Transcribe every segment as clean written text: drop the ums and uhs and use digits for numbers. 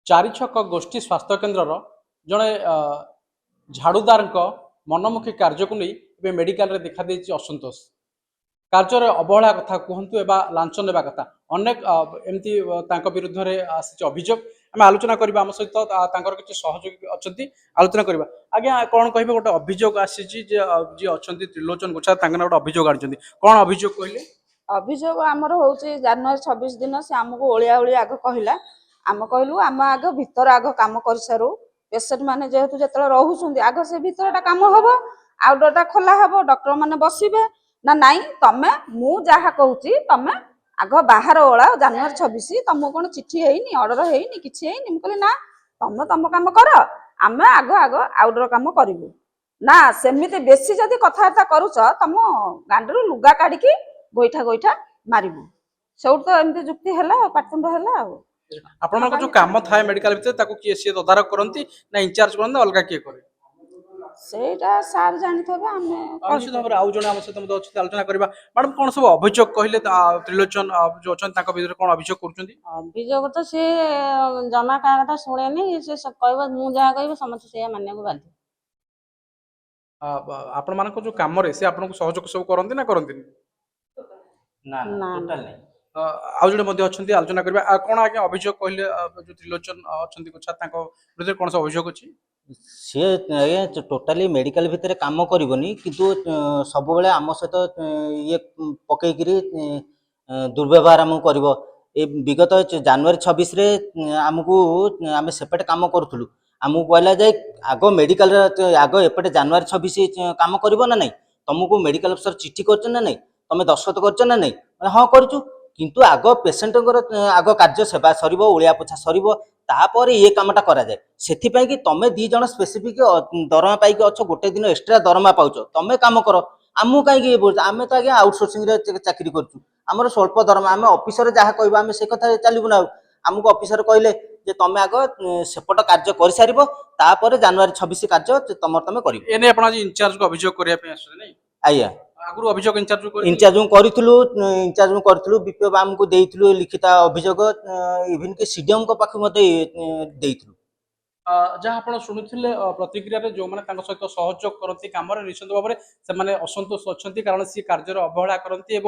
चारिछक गोष्ठी स्वास्थ्य केन्द्र जड़े झाड़ूदार मनमुखी कार्य को नहीं मेडिकल देखा असंतोष कार्य अवहेला कथा कहतु लांच ने कथा अनेक एमती विरुद्ध अभियोग आम आलोचना करवा आम सहित किसी सहयोगी अच्छा आलोचना करवा आज्ञा कौन कहे गोटे अभियोग आसी जी अच्छा त्रिलोचन गोछा गोटे अभियोग आनी कौन अभियोग कहले अभियोग आमर हूँ जनवरी 26 दिन से आमको ओलिया ओलिया आग कहला आम कहलु आम आग भीतर आग कम कर सारू पेसेंट मैंने जेहेतु जो रोचे आग से भीतर कम हम आउटडोर खोला हम डॉक्टर मैंने बसवे ना नाई तमें मु जहा कहूँ तमें आग बाहर ओला जनवरी 26 तुमको कौन चिठी है अर्डर है कि कहली ना तुम तुम कम कर आम आग आग आउटडोर कम करूँ ना सेमती बेसी जदि कथबार्ता करुच तुम गांडू लुगा काढ़ी गोईठा गोईठा मारू सब तो एमती जुक्ति है पाटुंड है आपण जो काम थाए मेडिकल भितर ताको किए सी तदारक करंती ना इंचार्ज करन अलगा किए करे सेटा सार जानिथबे हमें निश्चित भाव आउ जने हम सहित मते अछि आलोचना करबा मैडम कोन सब अभियोग कहले त्रिलोचन जो अछन ताको भितर कोन अभियोग करछंती अभियोग तो से जमा का कथा सुनेनी से कहबो मु जहा कहबो समस्त से मानने को बाध्य आपण मान जो काम रे से आपण को सहयोग सब करंती ना करंती ना टोटल नहीं आउ जने मते अछंती आलोचना करबा कोन आके अभियोग कहले जो त्रिलोचन अछंती कोछा ताको भितर कोन सब अभियोग अछि सी आज्ञा टोटाली मेडिकल भितर काम करनी किंतु सब बेले आम सहित ये पकईकरी दुर्व्यवहार आमको कर विगत जनवरी 26 रे आमको आम सेपटे काम करूँ आमको कहला जाए आग मेडिकल आग एपटे जनवरी 26 काम कर ना नहीं तुमको मेडिकल अफिसर चिठी कर ना नहीं तुम दस्तखत कर ना नहीं हाँ करूँ किंतु आग पेसेंट आग कार्य सेवा सर ओलिया पोछा सर तापर ये कामटा करा जाए सेथिपाई कि तमे दी जण स्पेसिफिक दरमा पाई के अच्छो गोटे दिन एक्स्ट्रा दरमा पाउछ तमे काम करो आमु काई कि बोल आमे तो आगे आउटसोर्सिंग रे चाकरी करछु हमर स्वल्प दरमा आमे ऑफिसर जहा कहबा आमे से कथा चालिबु ना आमको ऑफिसर कहले जे तमे आग सेपट कार्य कर सारिबो तापर जनवरी 26 कार्य तमे करिबो एने आपण इंचार्ज को अभियोग करिया पे आसले नै आया आगु अभियोग इंचार्ज करथिलु बीपीओ आमको देइथिलु लिखित अभियोग इवन कि सीडीएम को पाख मते देइथिलु जहाँ आप शुणुले प्रतिक्रिया जो मैंने सहित सहयोग करती कम निश्चित भाव में से असंतोष अच्छा कारण सी कार्य अवहेला करती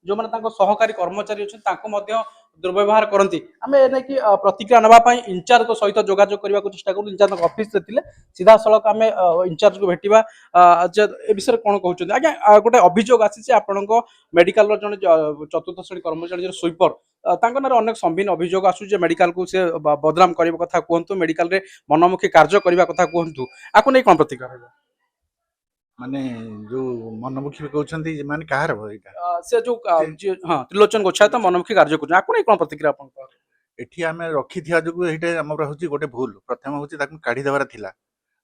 जो मैंने सहकारी कर्मचारी अच्छा दुर्व्यवहार करती आम एने कि प्रतिक्रिया नापी इंचार्ज सहित जोगाजोग करने को चेष्टा करूँ इंचार्ज ऑफिस थे सीधा सड़क आम इंचार्ज को भेटा ए विषय कौन कहते आज्ञा गोटे अभियोग आसी आपण मेडिकल जन चतुर्थ श्रेणी कर्मचारी स्वीपर तांको अनेक संभिन्न अभियोग आसू मेडिकल को से बदनाम करने कथा कहतु मेडिकल रे मनमुखी कार्य करने कथा कहतु आपको नहीं कौन प्रतिक्रिया माने जो मनमुखी कहउछंती माने कहार भइका से जो हां त्रिलोचन गोछा तो मनमुखी कार्य करछ आपको नहीं कौन प्रतिक्रिया आपन एठी आमे रखी थिया जगु एटा हमर होची गोटे भूल प्रथम होची ताकु काढी देबार थिला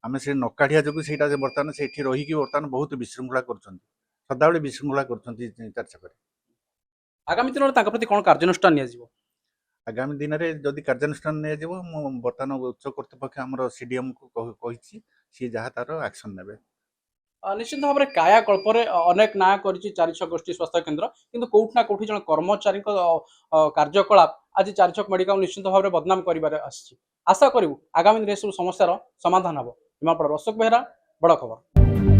आमे से न काढिया जगु सेटा जे बर्तन से एठी रही की बर्तन बहुत विशृंखला करछंती सदाबळे विशृंखला करछंती चार छकरे आगामी दिन तांका प्रति कोन कार्यानुष्ठान निया जीवो आगामी दिन रे जदि कार्यानुष्ठान निया जीवो मो बर्तन उच्च कर्तृपक्ष हमर सीडीएम को कहिछि सी जहा तार एक्शन नेबे निश्चित भाव में कायाकल्प अनेक ना कर चारिछक गोष्ठी स्वास्थ्य केन्द्र किंतु कौटना कौटी जन कर्मचारी कार्यकलाप आज चारिछक मेडिकल निश्चित भाव में बदनाम कर आशा करूँ आगामी दिन सब समस्या समाधान हम हिमापड़ अशोक बेहरा बड़ खबर।